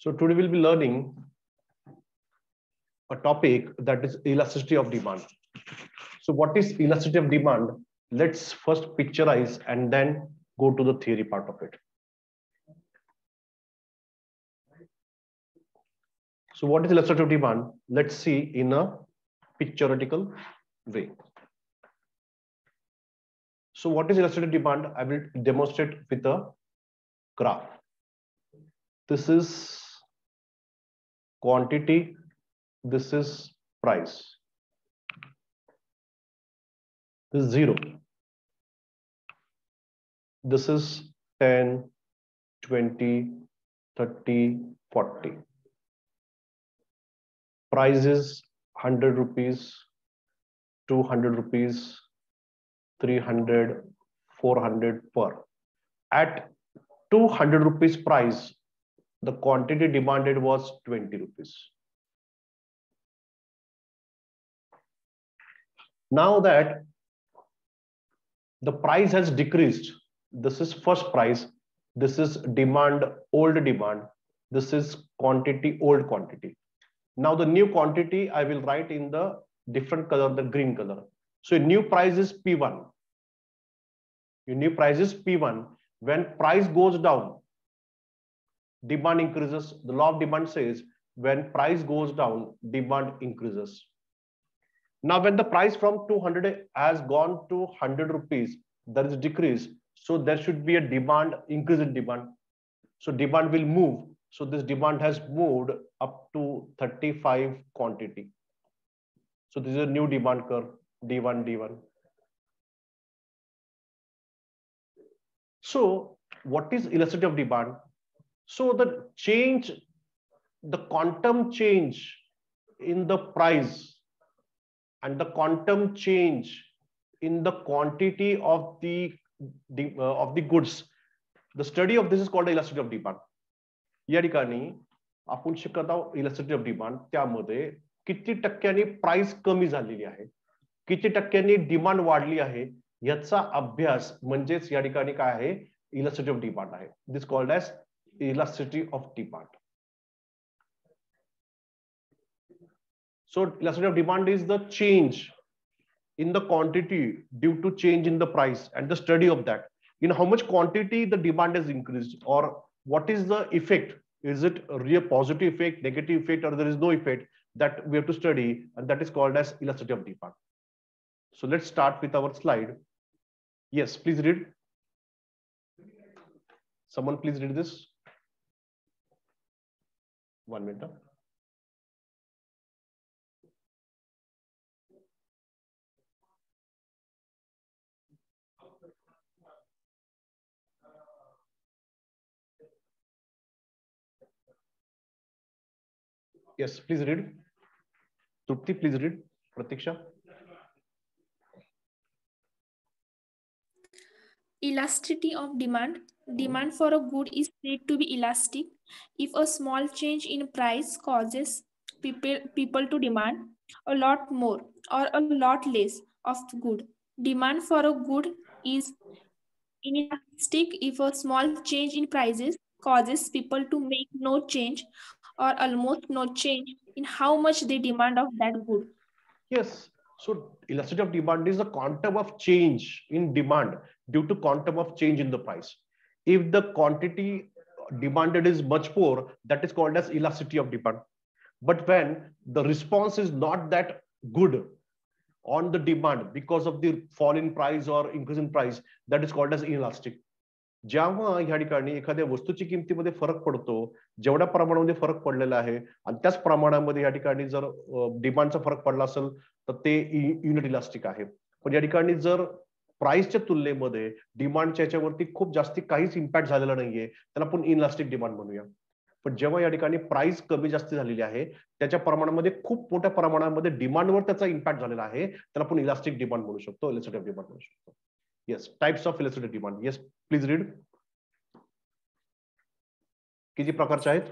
So today we'll be learning a topic that is elasticity of demand. So what is elasticity of demand? Let's first picturize and then go to the theory part of it. So what is elasticity of demand? Let's see in a pictorial way. So what is elasticity of demand? I will demonstrate with a graph. This is quantity, this is price. This is 0. This is 10, 20, 30, 40. Price is 100 rupees, 200 rupees, 300, 400 per. At 200 rupees price, the quantity demanded was 20 rupees. Now that the price has decreased, this is first price, this is demand, old demand, this is quantity, old quantity. Now the new quantity I will write in the different color, the green color. So new price is P1. Your new price is P1. When price goes down, demand increases. The law of demand says when price goes down, demand increases. Now when the price from 200 has gone to 100 rupees, there is a decrease. So there should be a demand, increase in demand. So demand will move. So this demand has moved up to 35 quantity. So this is a new demand curve, D1, D1. So what is elasticity of demand? So the change, the quantum change in the price and the quantum change in the quantity of the goods. The study of this is called elasticity of demand. या ठिकाणी आपण शिकत आहोत elasticity of demand. त्यामध्ये किती टक्क्यांनी price कमी झालेली आहे, किती टक्क्यांनी डिमांड वाढली आहे याचा अभ्यास म्हणजेच या ठिकाणी काय आहे, इलास्टिसिटी ऑफ डिमांड आहे. This called as elasticity of demand. So elasticity of demand is the change in the quantity due to change in the price and the study of that. In how much quantity the demand has increased, or what is the effect? Is it a real positive effect, negative effect, or there is no effect? That we have to study, and that is called as elasticity of demand. So let's start with our slide. Yes, please read. Someone please read this. 1 minute. Yes, please read. Trupti, please read. Pratiksha. Elasticity of demand. Demand for a good is said to be elastic if a small change in price causes people to demand a lot more or a lot less of good. Demand for a good is inelastic if a small change in prices causes people to make no change or almost no change in how much they demand of that good. Yes. So elasticity of demand is the quantum of change in demand due to quantum of change in the price. If the quantity demanded is much more, that is called as elasticity of demand. But when the response is not that good on the demand because of the fall in price or increase in price, that is called as inelastic. जेव्हा ह्या ठिकाणी एखाद्या वस्तूची किमतीमध्ये फरक पडतो, जेवढ्या प्रमाणामध्ये फरक पडलेला आहे आणि त्याच प्रमाणामध्ये या ठिकाणी जर डिमांडचा फरक पडला असेल तर ते युनिट इलास्टिक आहे. पण या ठिकाणी जर प्राइसच्या तुलनेमध्ये डिमांडच्या याच्यावरती खूप जास्ती काहीच इम्पॅक्ट झालेला नाहीये, त्याला आपण इनइलास्टिक डिमांड म्हणूया. पण जेव्हा या ठिकाणी प्राइस कमी जास्त झालेली आहे, त्याच्या प्रमाणामध्ये खूप मोठ्या प्रमाणामध्ये डिमांडवर त्याचा इम्पॅक्ट झालेला आहे, त्याला आपण इलास्टिक डिमांड म्हणू शकतो, इलास्टिक डिमांड म्हणू शकतो. Yes, types of elastic demand. Yes, please read. किती प्रकारचे आहेत?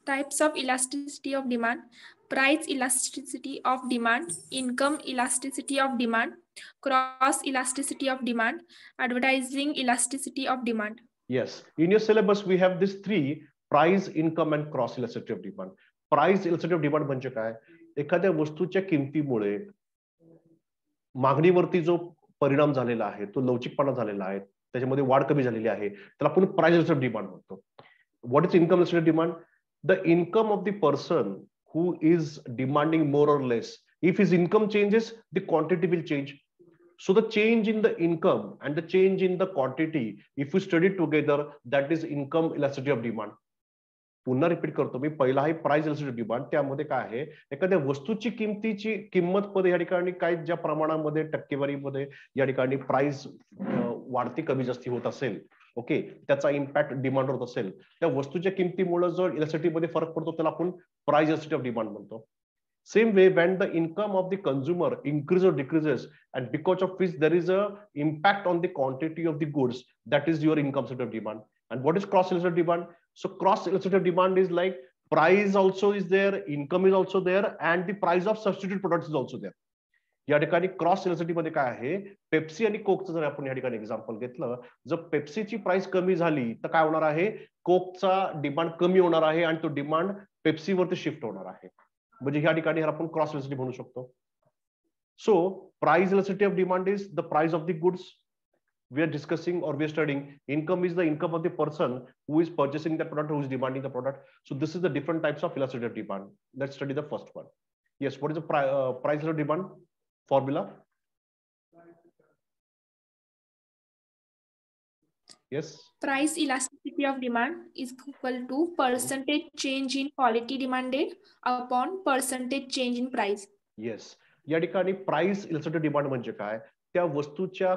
Types of elasticity of demand: price elasticity of demand, income elasticity of demand, cross elasticity of demand, advertising elasticity of demand. Yes, in your syllabus we have these three: price, income and cross elasticity of demand. Price elasticity of demand म्हणजे काय? एखाद्या वस्तूच्या किमतीमुळे मागणीवरती जो परिणाम झालेला आहे तो लवचिकपणा झालेला आहे, त्याच्यामध्ये वाढ कमी झालेली आहे, त्याला आपण प्राइस इलास्टिसिटी ऑफ डिमांड म्हणतो. What is income elasticity of demand? The income of the person who is demanding more or less. If his income changes, the quantity will change. So the change in the income and the change in the quantity, if you study together, that is income elasticity of demand. पुन्हा repeat करतो मी, पहिला आहे price elasticity of demand. त्यामध्ये काय आहे, एखाद्या वस्तूची किमतीची किंमत मध्ये या ठिकाणी काय ज्या प्रमाणामध्ये टक्केवारीमध्ये या ठिकाणी प्राइस वाढती कमी जास्ती होत असेल, ओके, त्याचा इम्पॅक्ट डिमांड होत असेल, त्या वस्तूच्या किमतीमुळे जो इलास्टिसिटी मध्ये फरक पडतो त्याला आपण प्राइस इलास्टिसिटी ऑफ डिमांड म्हणतो. Same way, when the income of the consumer increases or decreases, and because of which there is a impact on the quantity of the goods, that is your income elasticity of demand. And what is cross elasticity of demand? So cross elasticity of demand is like price also is there, income is also there, and the price of substitute products is also there. या ठिकाणी cross elasticity मध्ये काय आहे, Pepsi आणि कोकचं जर आपण या ठिकाणी एक्झाम्पल घेतलं, जर पेप्सीची प्राइस कमी झाली तर काय होणार आहे, कोकचा डिमांड कमी होणार आहे आणि तो डिमांड पेप्सीवरती शिफ्ट होणार आहे. म्हणजे ह्या ठिकाणी आपण क्रॉस इलास्टिसिटी म्हणू शकतो. So price elasticity of demand is the price of the goods we are discussing or we are studying. Income is the income of the person who is purchasing that product, who is demanding the product. So this is the different types of elasticity of demand. Let's study the first one. Yes, what is the price of demand formula? Yes, Price elasticity of demand is equal to percentage change in quality demanded upon percentage change in price. Yes, या ठिकाणी price elasticity demand म्हणजे काय, त्या वस्तूच्या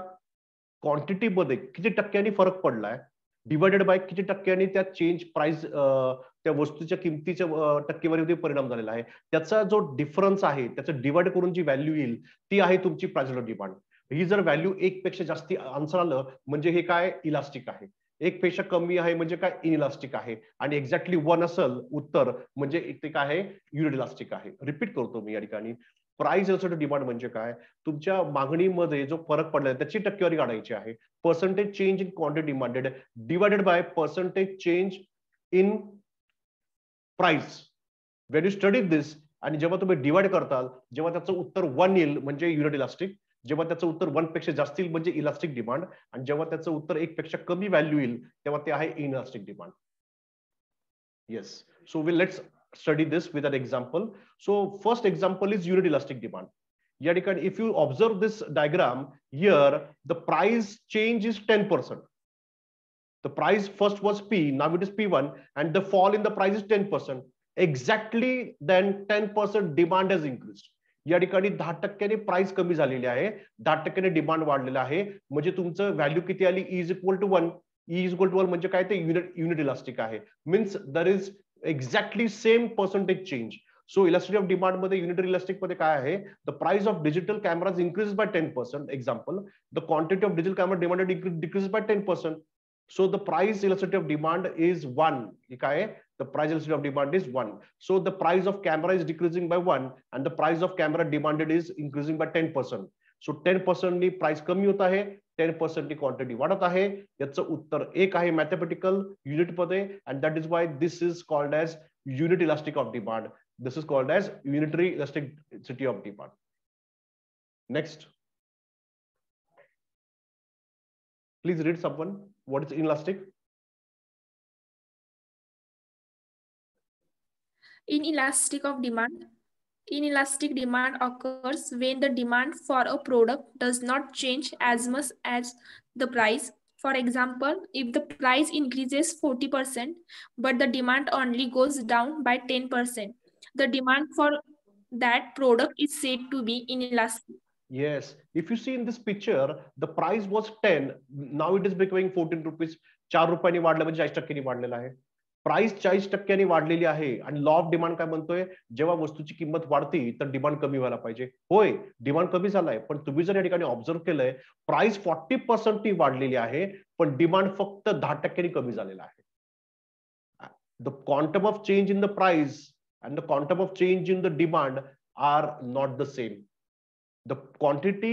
quantity मध्ये किती टक्क्यांनी फरक पडलाय डिवायडेड बाय किती टक्क्यांनी त्या चेंज प्राइस त्या वस्तूच्या किमतीच्या टक्केवारीमध्ये परिणाम झालेला आहे, त्याचा जो डिफरन्स आहे त्याचं डिवाइड करून जी व्हॅल्यू येईल ती आहे तुमची प्राइस इलास्टिसिटी डिमांड. ही जर व्हॅल्यू एक पेक्षा जास्ती आन्सर आलं म्हणजे हे काय इलास्टिक आहे, एक पेक्षा कमी आहे म्हणजे काय इनइलास्टिक आहे, आणि एक्झॅक्टली 1 असेल उत्तर म्हणजे ते काय आहे, युनिट इलास्टिक आहे. रिपीट करतो मी या ठिकाणी, प्राइस इलास्टिसिटी डिमांड म्हणजे काय, तुमच्या मागणीमध्ये जो फरक पडला त्याची टक्केवारी काढायची आहे, percentage change in quantity demanded divided by percentage change in price. When you study this, आणि जेव्हा तुम्ही डिवाइड करताल, जेव्हा त्याचं उत्तर 1 येईल म्हणजे युनिट इलास्टिक, जेव्हा त्याचं उत्तर 1 पेक्षा जास्त येईल म्हणजे इलास्टिक डिमांड, आणि जेव्हा त्याचं उत्तर 1 पेक्षा कमी व्हॅल्यू येईल तेव्हा ते आहे inelastic demand. Yes, so let's study this with an example. So first example is unit elastic demand. या ठिकाणी if you observe this diagram here, the price change is 10%. The price first was P, now it is P1, and the fall in the price is 10%. Exactly then 10% demand has increased. या ठिकाणी 10% price कमी झालेली आहे, 10% demand वाढलेला आहे, म्हणजे तुमचं value किती आली, E is equal to 1. E is equal to 1 म्हणजे काय, ते युनिट इलास्टिक आहे, means there is exactly same percentage change. So elasticity of demand मध्ये unitary elastic मध्ये काय आहे, the price of digital cameras increases by 10%. Example, the quantity of digital camera demanded decreases by 10%. So the price elasticity of demand is 1. काय आहे, the price elasticity of demand is 1. So the price of camera is decreasing by 1 and the price of camera demanded is increasing by 10%. So 10% knee price कमी होत आहे, 10% नी quantity वाढत आहे. याचं उत्तर 1 आहे mathematical unit मध्ये, and that is why this is called as unit elastic of demand. This is called as unitary elasticity of demand. Next, please read someone. What is inelastic? Inelastic of demand. Inelastic demand occurs when the demand for a product does not change as much as the price. For example, if the price increases 40%, but the demand only goes down by 10%, the demand for that product is said to be inelastic. Yes, if you see in this picture, the price was 10, now it is becoming 14 rupees. 4 रुपयांनी वाढलं म्हणजे 40% वाढलेला आहे. Price 40% वाढलेली आहे, आणि law of demand काय म्हणतोय, जेव्हा वस्तूची किंमत वाढती तर डिमांड कमी व्हायला पाहिजे. होय, डिमांड कमी झालाय, पण तुम्ही जर या ठिकाणी ऑब्झर्व केलंय, प्राइस 40% वाढलेली आहे पण डिमांड फक्त 10% कमी झालेला आहे. The quantum of change in the price and the quantum of change in the demand are not the same. The quantity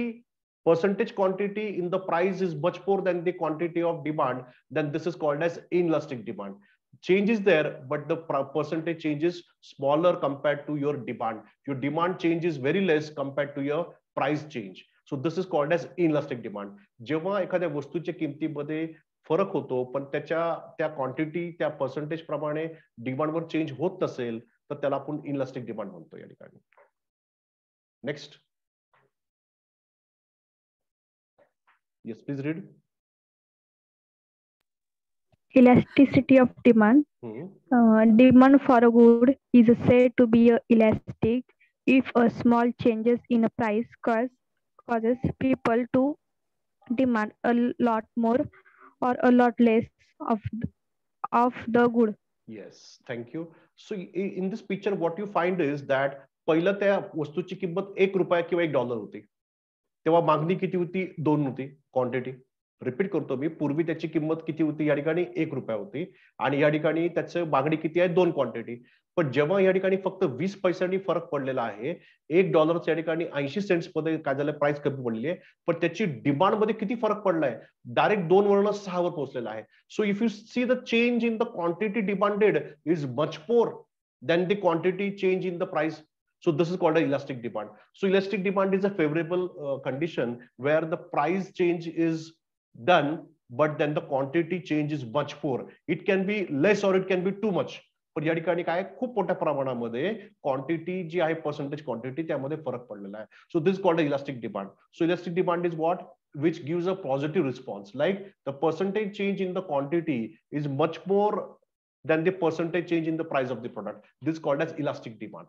percentage quantity in the price is much more than the quantity of demand, then this is called as inelastic demand. Change is there, but the percentage change is smaller compared to your demand. Your demand change is very less compared to your price change. So this is called as inelastic demand. जेव्हा एखाद्या वस्तूच्या किमतीमध्ये फरक होतो पण त्या quantity त्या percentage प्रमाणे डिमांडवर चेंज होत नसेल तर त्याला आपण इनलास्टिक डिमांड म्हणतो या ठिकाणी. Next. Yes, please read. Elasticity of demand. Demand for a good is said to be elastic if a small changes in a price causes people to demand a lot more or a lot less of the good. Yes, thank you. So in this picture what you find is that पहिलं त्या वस्तूची किंमत ₹1 किंवा $1 होती. तेव्हा मागणी किती होती? 2 होती क्वांटिटी. रिपीट करतो मी, पूर्वी त्याची किंमत किती होती? या ठिकाणी ₹1 होती आणि या ठिकाणी त्याचं मागणी किती आहे? 2 क्वांटिटी. पण जेव्हा या ठिकाणी फक्त 20 पैशांनी फरक पडलेला आहे, $1 या ठिकाणी 80 सेंट्स मध्ये काय झालं? प्राइस कमी पडली आहे, पण त्याची डिमांड मध्ये किती फरक पडलाय? डायरेक्ट 2 वरून 6 वर पोहोचलेला आहे. So if you see the change in the quantity demanded is much more than the quantity change in the price. So this is called an elastic demand. So elastic demand is a favorable condition where the price change is done, but then the quantity change is much more. It can be less or it can be too much. पण या ठिकाणी काय खूप मोठ्या प्रमाणामध्ये quantity जी आहे percentage quantity त्यामध्ये फरक पडलेला आहे. So this called elastic demand. So elastic demand is what which gives a positive response, like the percentage change in the quantity is much more than the percentage change in the price of the product. This is called as elastic demand.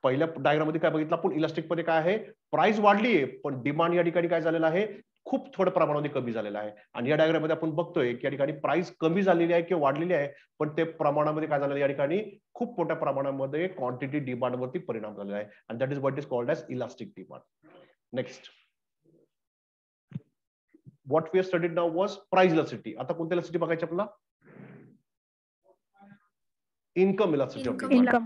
पहिल्या diagram मध्ये काय बघितलं आपण? Elastic मध्ये काय आहे? Price वाढली आहे पण डिमांड या ठिकाणी काय झालेलं आहे? खूप थोड्या प्रमाणामध्ये कमी झालेला आहे. आणि या डायग्राम मध्ये आपण बघतोय की या ठिकाणी प्राइस कमी झालेली आहे किंवा वाढलेली आहे, पण ते प्रमाणामध्ये काय झालेलं? या ठिकाणी खूप मोठ्या प्रमाणामध्ये क्वांटिटी डिमांड वरती परिणाम झालेला आहे. And that is what is called as elastic demand. Next. What we have studied now was price elasticity. आता कोणत्या इलास्टिसिटी बघायची आपल्याला? Income elasticity of demand.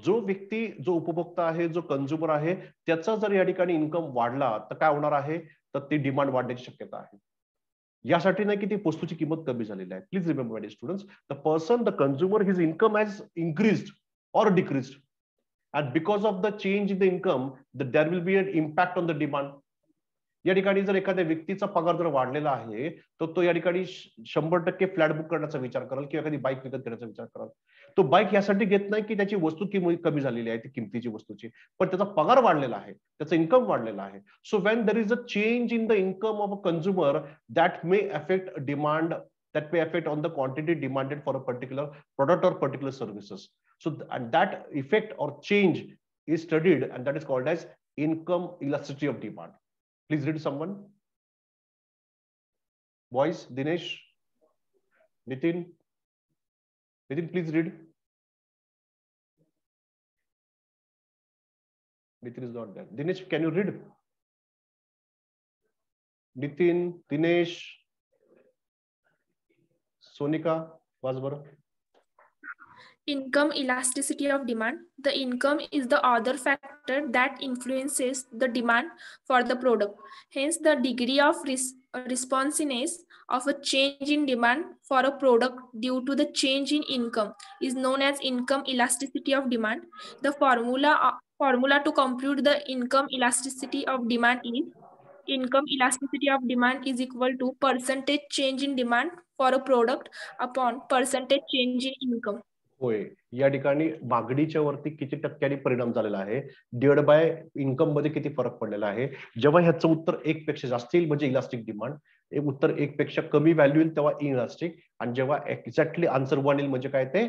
जो व्यक्ती, जो उपभोक्ता आहे, जो कंझ्युमर आहे, त्याचा जर या ठिकाणी इन्कम वाढला तर काय होणार आहे? तर ती डिमांड वाढण्याची शक्यता आहे. यासाठी नाही की ती वस्तूची किंमत कमी झालेली आहे. Please remember my students, the person, the consumer, his income has increased or decreased, and because of the change in the income there will be an impact on the demand. या ठिकाणी जर एखाद्या व्यक्तीचा पगार जर वाढलेला आहे तर तो या ठिकाणी 100% फ्लॅट बुक करण्याचा विचार करेल किंवा एखादी बाईक विकत घेण्याचा विचार करेल. तो बाईक यासाठी घेत नाही की त्याची वस्तू कमी झालेली आहे, ती किमतीची वस्तूची, पण त्याचा पगार वाढलेला आहे, त्याचा इन्कम वाढलेला आहे. So when there is a change in the income of a consumer that may affect demand, that may affect on the quantity demanded for a particular product or particular services. So and that effect or change is studied and that is called as income elasticity of demand. Please read someone. Boys, Dinesh, Nitin, please read. Nitin is not there. Dinesh, can you read? Nitin, Dinesh, Sonika, Vasbara. Income elasticity of demand. The income is the other factor that influences the demand for the product. Hence, the degree of responsiveness of a change in demand for a product due to the change in income is known as income elasticity of demand. The formula to compute the income elasticity of demand is income elasticity of demand is equal to percentage change in demand for a product upon percentage change in income. होय, या ठिकाणी मागणीच्या वरती किती टक्क्यांनी परिणाम झालेला आहे डिवाइड बाय इन्कम मध्ये किती फरक पडलेला आहे. जेव्हा ह्याचं उत्तर 1 पेक्षा जास्त येईल म्हणजे इलास्टिक डिमांड, एक उत्तर 1 पेक्षा कमी व्हॅल्यू येईल तेव्हा इनइलास्टिक, आणि जेव्हा एक्झॅक्टली आन्सर 1 येईल म्हणजे काय ते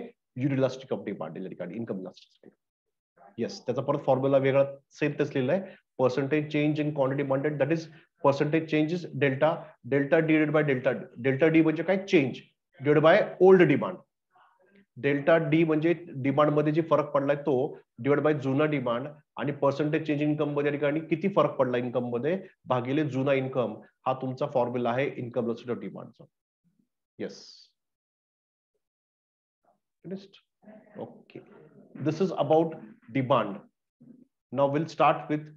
युनिलास्टिक ऑफ डिमांड या ठिकाणी इन्कम इलास्टिसिटी. येस, त्याचा परत फॉर्म्युला वेगळा सेम तेच लिहिलं आहे. Percentage change in quantity demanded that is percentage change is delta divided by delta D म्हणजे काय? Change divide by old demand. Delta D म्हणजे डिमांड मध्ये जे फरक पडलाय तो डिवाइड बाय जुना डिमांड, आणि पर्सेंटेज चेंज इन्कम मध्ये ठिकाणी किती फरक पडला इन्कम मध्ये भागिले जुना इन्कम, हा तुमचा फॉर्म्युला आहे इन्कम इलास्टिसिटी ऑफ डिमांडचा. Yes, okay. This is about demand. Now will start with,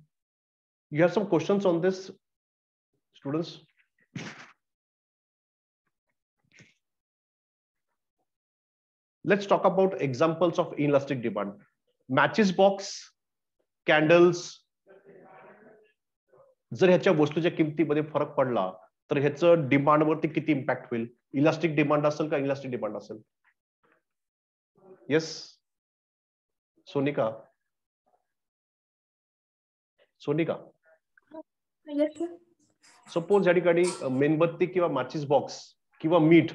you have some questions on this. Students, let's talk about examples of inelastic demand. Matches box, candles. जर ह्याच्या वस्तूच्या किमतीमध्ये फरक पडला तर ह्याचं डिमांड वरती किती इम्पॅक्ट होईल? इलास्टिक डिमांड असेल का इलास्टिक डिमांड असेल? येस सोनिका. सोनिका, सपोज या ठिकाणी मेणबत्ती किंवा माचीस बॉक्स किंवा मीठ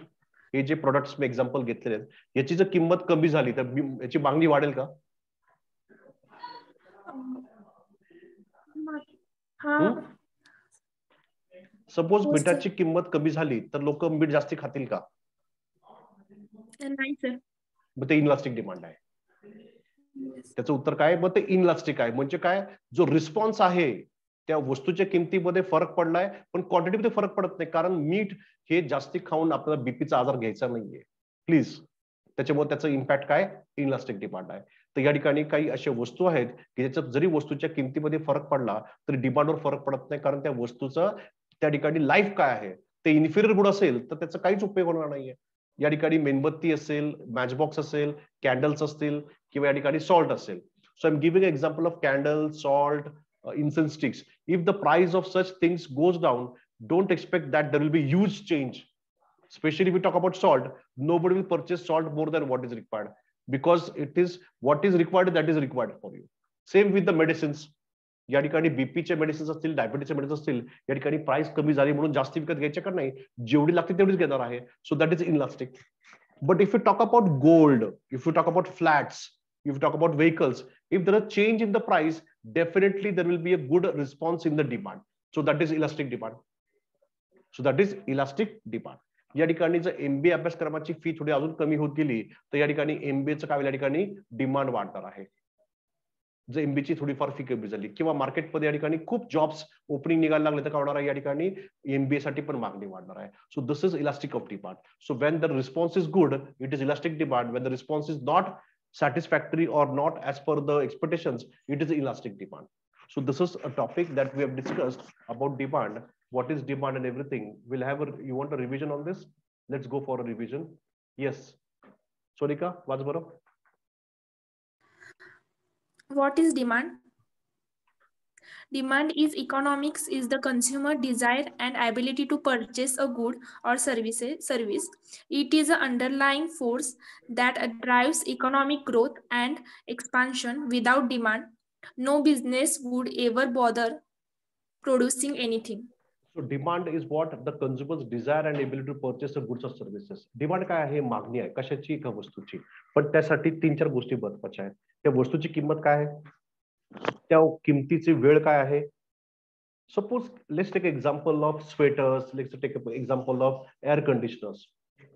हे जे प्रोडक्ट्स मी एक्झाम्पल घेतलेले आहेत याची जर किंमत कमी झाली तर याची मागणी वाढेल का? सपोज मिठाची किंमत कमी झाली तर लोक मीठ जास्त खातील का? नाही सर. मग ते इनलास्टिक डिमांड आहे. त्याचं उत्तर काय? मग ते इनलास्टिक आहे. म्हणजे काय? जो रिस्पॉन्स आहे त्या वस्तूच्या किमतीमध्ये फरक पडलाय पण क्वांटिटीमध्ये फरक पडत नाही, कारण मीठ हे जास्ती खाऊन आपल्याला बीपीचा आजार घ्यायचा नाहीये प्लीज. त्याच्यामुळे त्याचं इम्पॅक्ट काय? इनलास्टिक डिमांड आहे. तर या ठिकाणी काही अशा वस्तू आहेत की ज्याच्यात जरी वस्तूच्या किमतीमध्ये फरक पडला तरी डिमांडवर फरक पडत नाही, कारण त्या वस्तूचं त्या ठिकाणी लाईफ काय आहे. ते इन्फिरियर गुड असेल तर त्याचा काहीच उपयोग होणार नाहीये. या ठिकाणी मेणबत्ती असेल, मॅचबॉक्स असेल, कॅन्डल्स असतील किंवा या ठिकाणी सॉल्ट असेल. So I am giving example of candle, salt, incense sticks. If the price of such things goes down, don't expect that there will be huge change. Especially if we talk about salt, nobody will purchase salt more than what is required, because it is what is required, that is required for you. Same with the medicines. या ठिकाणी बीपीचे medicines असतील, डायबिटीजचे medicine असतील, या ठिकाणी price कमी झाली म्हणून जास्त विकत घ्यायचे का नाही, जेवढी लागते तेवढीच घेणार आहे. So that is inelastic. But if you talk about gold, if you talk about flats, if you talk about vehicles, if there is a change in the price, definitely there will be a good response in the demand. So that is elastic demand. So that is elastic demand. या ठिकाणी जर MBA अभ्यासक्रमाची फी थोडी अजून कमी होत गेली तर या ठिकाणी एमबीएचं काय या ठिकाणी डिमांड वाढणार आहे. जर एमबीची थोडीफार फी कमी झाली किंवा मार्केटमध्ये या ठिकाणी खूप जॉब्स ओपनिंग निघायला लागले तर काय होणार आहे, या ठिकाणी एमबीए साठी पण मागणी वाढणार आहे. So this is elastic of demand. So when the response is good, it is elastic demand. When the response is not satisfactory or not as per the expectations, it is elastic demand. So this is a topic that we have discussed about demand, what is demand and everything. We'll have you want a revision on this? Let's go for a revision. Yes, Sonika, what's baro? What is demand? Demand is economics, is the consumer desire and ability to purchase a good or service. It is an underlying force that drives economic growth and expansion. Without demand, no business would ever bother producing anything. So demand is what? The consumer's desire and ability to purchase the goods or services. Demand काय आहे? मागणी आहे. कशाची? एका वस्तूची. पण त्यासाठी 3-4 गोष्टी महत्त्वाच्या आहेत. त्या वस्तूची किंमत काय आहे? त्या किमतीची वेळ काय आहे? Suppose let's take example of sweaters, let's take example of air conditioners.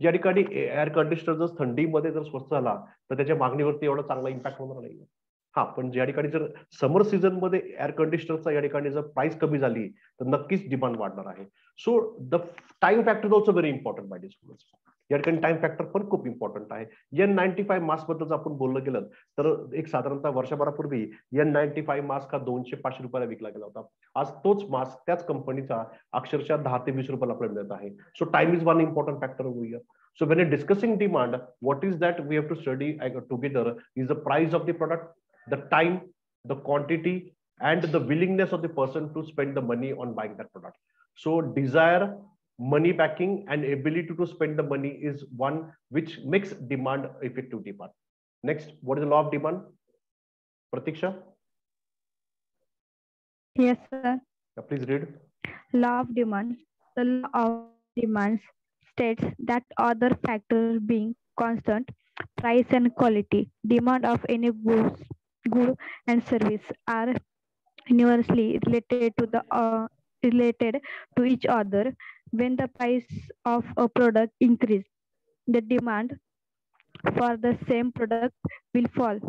या ठिकाणी एअर कंडिशनर जर थंडीमध्ये जर स्वस्त झाला तर त्याच्या मागणीवरती एवढा चांगला इम्पॅक्ट होणार नाही. हा, पण या ठिकाणी जर समर सीझन मध्ये एअर कंडिशनरचा या ठिकाणी जर प्राइस कमी झाली तर नक्कीच डिमांड वाढणार आहे. So the time factor is also very important by students. या ठिकाणी टाइम फॅक्टर पण खूप इम्पॉर्टंट आहे. N95 मास्क बद्दल आपण बोललं गेलं तर एक साधारणतः वर्षभरापूर्वी N95 मास्क हा 200-500 रुपयाला विकला गेला होता. आज तोच मास्क त्याच कंपनीचा अक्षरशः 10 ते 20 रुपयाला आपल्याला मिळत आहे. सो time is one important factor over here. So when you're discussing demand, what is that we have to study together is the price of the product, the time, the quantity, and the willingness of the person to spend the money on buying that product. So desire, money backing, and ability to spend the money is one which makes demand effective demand. Next, what is the law of demand? Pratiksha? Yes, sir. Please read. Law of demand. The law of demand states that other factors being constant, price and quality, demand of any good and service are universally related to each other. When the price of a product increases, the demand for the same product will fall.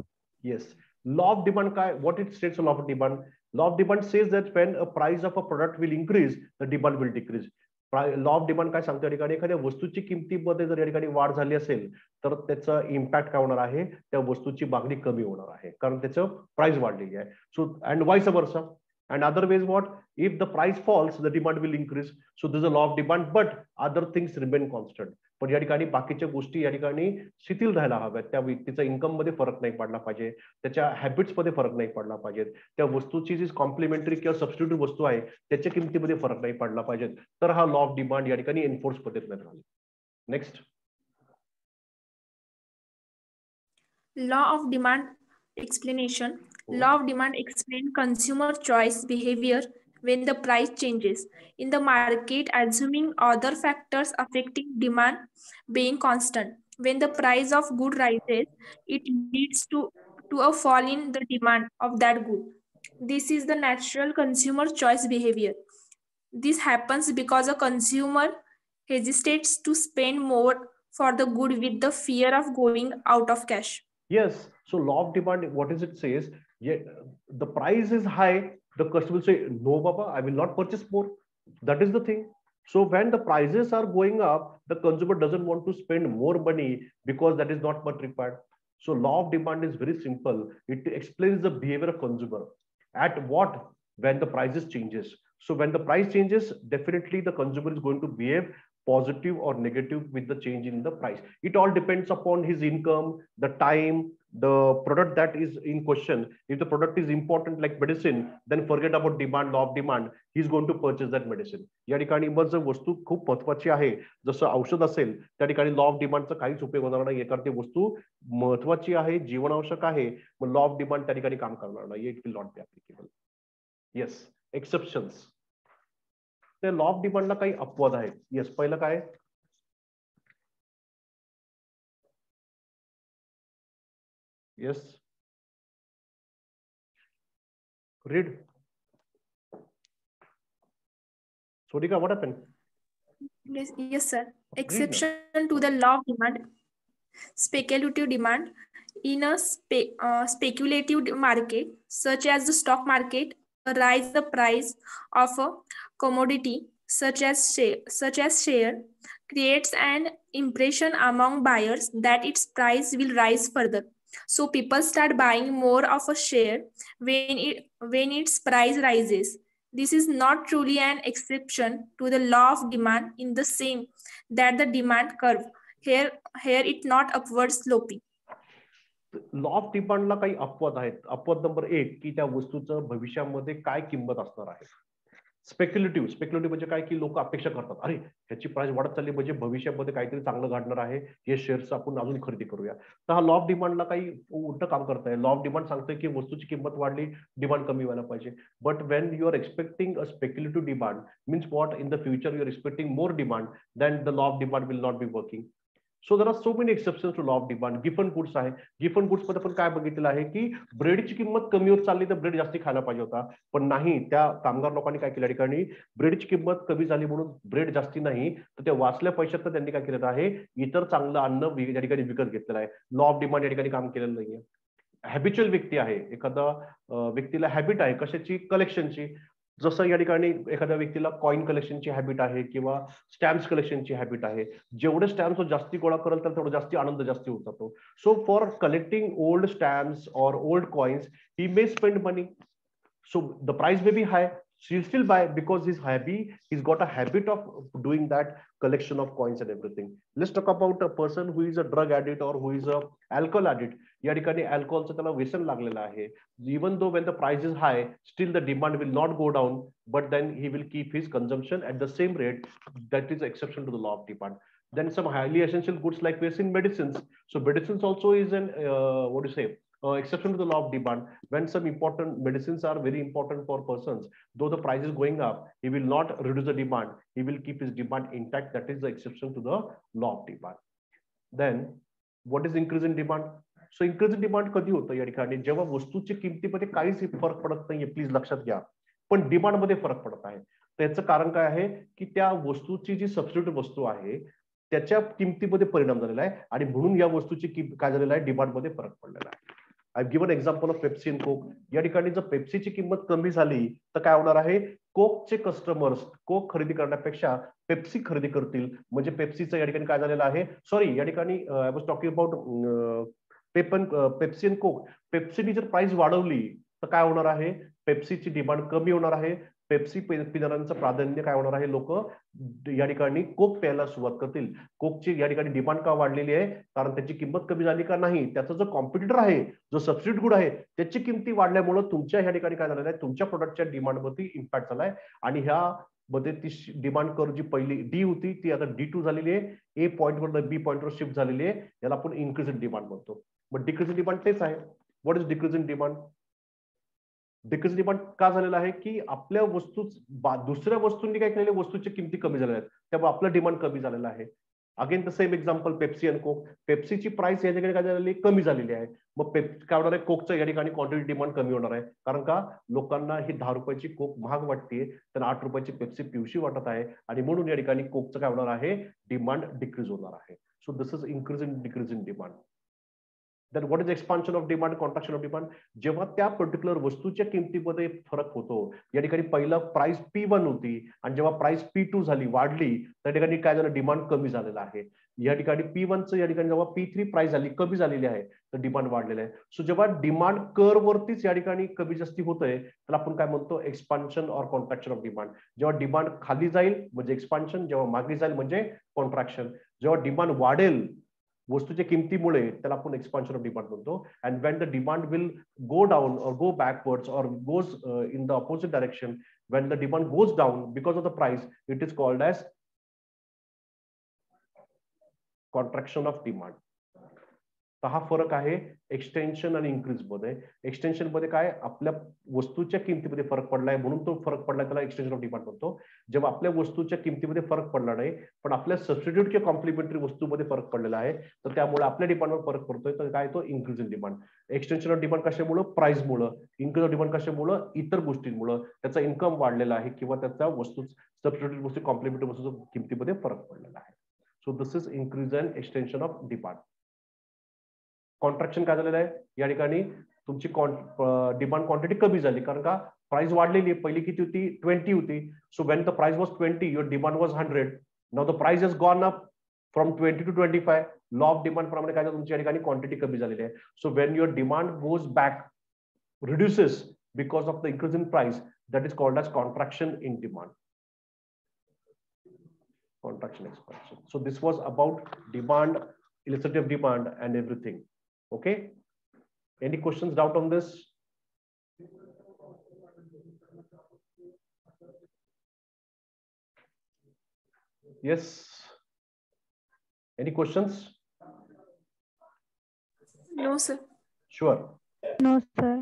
Yes. Law of demand, what it states on law of demand? Law of demand says that when a price of a product will increase, the demand will decrease. Law of demand काय सांगतो? या ठिकाणी एखाद्या वस्तूची किमतीमध्ये जर या ठिकाणी वाढ झाली असेल तर त्याचा इम्पॅक्ट काय होणार आहे? त्या वस्तूची मागणी कमी होणार आहे, कारण त्याचं प्राइस वाढलेली आहे. So and vice versa, And other ways what? If the price falls, the demand will increase. So there's a law of demand, but other things remain constant. पण या ठिकाणी बाकीच्या गोष्टी या ठिकाणी शिथिल राहायला हव्यात. त्या व्यक्तीचा इन्कम मध्ये फरक नाही पडला पाहिजे, त्याच्या हॅबिट्स मध्ये फरक नाही पडला पाहिजे, त्या वस्तूची जी कॉम्प्लिमेंटरी किंवा सबस्टिट्यूट वस्तू आहे त्याच्या किमतीमध्ये फरक नाही पडला पाहिजे. तर हा लॉ ऑफ डिमांड या ठिकाणी एन्फोर्स पद्धतीने राहील. Next. Law of demand explanation. Law of demand explains consumer choice behavior when the price changes in the market, assuming other factors affecting demand being constant. When the price of good rises, it leads to a fall in the demand of that good. This is the natural consumer choice behavior. This happens because a consumer hesitates to spend more for the good with the fear of going out of cash. Yes. So law of demand, what is it says? Yeah, the price is high. The customer will say, no, Baba, I will not purchase more. That is the thing. So when the prices are going up, the consumer doesn't want to spend more money because that is not much required. So law of demand is very simple. It explains the behavior of consumer. At what? When the prices changes. So when the price changes, definitely the consumer is going to behave positive or negative with the change in the price. It all depends upon his income, the time, the product that is in question. If the product is important like medicine, then forget about demand, law of demand. He's going to purchase that medicine. या ठिकाणी मग जर वस्तू खूप महत्वाची आहे, जसं औषध असेल, त्या ठिकाणी लॉ ऑफ डिमांडचा काहीच उपयोग होणार नाही, कारण ती वस्तू महत्वाची आहे, जीवनावश्यक आहे, मग लॉ ऑफ डिमांड त्या ठिकाणी काम करणार नाही. It will not B applicable. Yes, exceptions. ते लॉ ऑफ डिमांडला काही अपवाद आहेत. येस, पहिलं काय? Yes, read. Sodika, what happened? Yes, sir. Exception to the law of demand. Speculative demand. In a speculative market, such as the stock market, rise the price of a commodity such as share creates an impression among buyers that its price will rise further. So people start buying more of a share when its price rises. This is not truly an exception to the law of demand in the same that the demand curve. Here it not upward sloping. Law of डिमांडला काही अपवाद आहेत. अपवाद number 1 की त्या वस्तूचं भविष्यामध्ये काय किंमत असणार आहे. स्पेक्युलेटिव्ह म्हणजे काय की लोक अपेक्षा करतात, अरे ह्याची प्राइस वाढत चालली म्हणजे भविष्यामध्ये काहीतरी चांगलं घडणार आहे, हे शेअर्स आपण अजून खरेदी करूया. तर हा लॉ ऑफ डिमांडला काही उलट काम करत आहे. लॉ ऑफ डिमांड सांगतोय की वस्तूची किंमत वाढली, डिमांड कमी व्हायला पाहिजे. But when you are expecting a speculative demand means what, in the future you are expecting more demand, then the law of demand will not be working. So there are so many exceptions to law of demand. Giffen goods आहे. Giffen goods मध्ये पण काय बघितलेलं आहे की ब्रेडची किंमत कमी होत चालली तर ब्रेड जास्त खायला पाहिजे होता, पण नाही, त्या कामगार लोकांनी काय केलं, ठिकाणी ब्रेडची किंमत कमी झाली म्हणून ब्रेड जास्ती नाही, तर त्या वाचल्या पैशात तर त्यांनी काय केलेलं आहे, इतर चांगलं अन्न या ठिकाणी विकत घेतलेलं आहे. लॉ ऑफ डिमांड या ठिकाणी काम केलेलं नाहीये. हॅबिच्युअल व्यक्ती आहे, एखादा व्यक्तीला हॅबिट आहे कशाची, कलेक्शनची. जसं या ठिकाणी एखाद्या व्यक्तीला कॉइन कलेक्शनची हॅबिट आहे किंवा स्टॅम्प्स कलेक्शनची हॅबिट आहे. जेवढे स्टॅम्प्स जास्ती गोळा करेल तर तेवढं जास्ती आनंद जास्ती होत जातो. So for collecting old stamps और old coins he may spend money. So the price may be high, she'll still buy because he's got a habit of doing that collection of coins and everything. Let's talk about a person who is a drug addict or who is a alcohol addict. या ठिकाणी अल्कोहोलचं त्याला व्यसन लागलेलं आहे. Even though when the price is high, still the demand will not go down, but then he will keep his consumption at the same rate. That is exception to the law of demand. Then some highly essential goods like we see in medicines. So medicines also is an what do you say? Exception to the law of demand. When some important medicines are very important for persons, though the price is going up, he will not reduce the demand, he will keep his demand intact. That is the exception to the law of demand. Then what is increase in demand? So increase in demand कधी होतं या ठिकाणी, जेव्हा वस्तूची किमतीमध्ये काहीच फरक पडत नाहीये, प्लीज लक्षात घ्या, पण डिमांड मध्ये फरक पडत आहे. त्याचं कारण काय आहे की त्या वस्तूची जी सबस्टिट्यूट वस्तू आहे त्याच्या किमतीमध्ये परिणाम झालेला आहे आणि म्हणून या वस्तूची काय झालेला आहे, डिमांड मध्ये फरक पडलेला आहे. I've given example of Pepsi and Coke. या ठिकाणी जर पेप्सीची किंमत कमी झाली तर काय होणार आहे, कोकचे कस्टमर्स कोक खरेदी करण्यापेक्षा पेप्सी खरेदी करतील. म्हणजे पेप्सीचं या ठिकाणी काय झालेलं आहे, सॉरी या ठिकाणी I was talking about Pepsi and Coke. पेप्सीनी जर प्राइस वाढवली तर तर काय होणार आहे, पेप्सीची डिमांड कमी होणार आहे. पेप्सी पिणाऱ्यांचं प्राधान्य काय होणार आहे, लोक या ठिकाणी कोक प्यायला सुरुवात करतील. कोकची या ठिकाणी डिमांड का वाढलेली आहे, कारण त्याची किंमत कमी झाली का नाही, त्याचा जो कॉम्पिटिटर आहे, जो सबस्टिट्यूट गुड आहे, त्याची किमती वाढल्यामुळे तुमच्या या ठिकाणी काय झालेलं आहे, तुमच्या प्रोडक्टच्या डिमांडवरती इम्पॅक्ट झालाय. आणि ह्या मध्ये ती डिमांड कर्व जी पहिली डी होती ती आता D2 झालेली आहे. ए पॉईंटवर बी पॉईंटवर शिफ्ट झालेली आहे. याला आपण इन्क्रीज इन डिमांड म्हणतो. मग डिक्रीज इन डिमांड तेच आहे. What is decrease in demand? Decrease in demand का झालेला आहे की आपल्या वस्तू दुसऱ्या वस्तूंनी काय केलेल्या वस्तूची किमती कमी झालेल्या आहेत, त्यामुळे आपलं डिमांड कमी झालेलं आहे. Again the same example Pepsi and Coke. पेप्सीची प्राइस या ठिकाणी काय झालेली कमी झालेली आहे. मग काय होणार आहे, कोकचं या ठिकाणी क्वांटिटी डिमांड कमी होणार आहे. कारण का, लोकांना ही 10 रुपयाची कोक महाग वाटते, त्यांना 8 रुपयाची पेप्सी पिवशी वाटत आहे, आणि म्हणून या ठिकाणी कोकचं काय होणार आहे, डिमांड डिक्रीज होणार आहे. So this is increase in decrease in demand. Then what is expansion of demand, contraction of demand? जेव्हा त्या पर्टिक्युलर वस्तूच्या किमतीमध्ये फरक होतो, या ठिकाणी पहिला प्राइस P1 होती आणि जेव्हा प्राइस P2 झाली, वाढली, त्या ठिकाणी काय झालं, डिमांड कमी झालेला आहे. या ठिकाणी P1चं या ठिकाणी जेव्हा P3 प्राइस झाली, कमी झालेली आहे, तर डिमांड वाढलेलं आहे. सो जेव्हा डिमांड कर्व वरतीच या ठिकाणी कमी जास्ती होतंय, त्याला आपण काय म्हणतो, expansion or contraction of demand. जेव्हा डिमांड खाली जाईल म्हणजे एक्सपान्शन, जेव्हा मागे जाईल म्हणजे कॉन्ट्रॅक्शन. जेव्हा डिमांड वाढेल वस्तूच्या किमतीमुळे, त्याला आपण एक्सपान्शन ऑफ डिमांड म्हणतो. And when the demand will go down और गो बॅकवर्ड्स और goes in the opposite direction, when the demand goes down because of the price, it is called as contraction of demand. तर हा फरक आहे extension आणि increase मध्ये. Extension मध्ये काय, आपल्या वस्तूच्या किमतीमध्ये फरक पडलाय म्हणून तो फरक पडलाय, त्याला एक्सटेन्शन ऑफ डिमांड म्हणतो. जेव्हा आपल्या वस्तूच्या किमतीमध्ये फरक पडला नाही, पण आपल्या सबस्टिट्यूट किंवा कॉम्प्लिमेंटरी वस्तूमध्ये फरक पडलेला आहे, तर त्यामुळे आपल्या डिमांडवर फरक पडतोय, तर काय तो increase in demand. Extension of demand कशामुळे, प्राइसमुळे. इन्क्रीज ऑफ डिमांड कशामुळे, इतर गोष्टींमुळे, त्याचा इन्कम वाढलेला आहे किंवा त्याचा वस्तू सबस्टिट्यूट वस्तू कॉम्प्लिमेंटरी वस्तूच्या किमतीमध्ये फरक पडलेला आहे. So this is increase and extension of demand. Contraction काय झालेलं आहे, या ठिकाणी तुमची डिमांड क्वांटिटी कमी झाली, कारण का, प्राइस वाढलेली आहे. पहिली किती होती, 20 होती. So when the price was 20, your demand was 100. Now the price has gone up from 20 to 25. Law of demand प्रमाणे काय तुमची या ठिकाणी क्वांटिटी कमी झालेली आहे. So when your demand goes back, reduces because of the increase in price, that is called as contraction in demand. Contraction, expansion. So this was about demand, elasticity of demand and everything. Okay, any questions, doubt on this? Yes, any questions? No, sir. Sure. No, sir.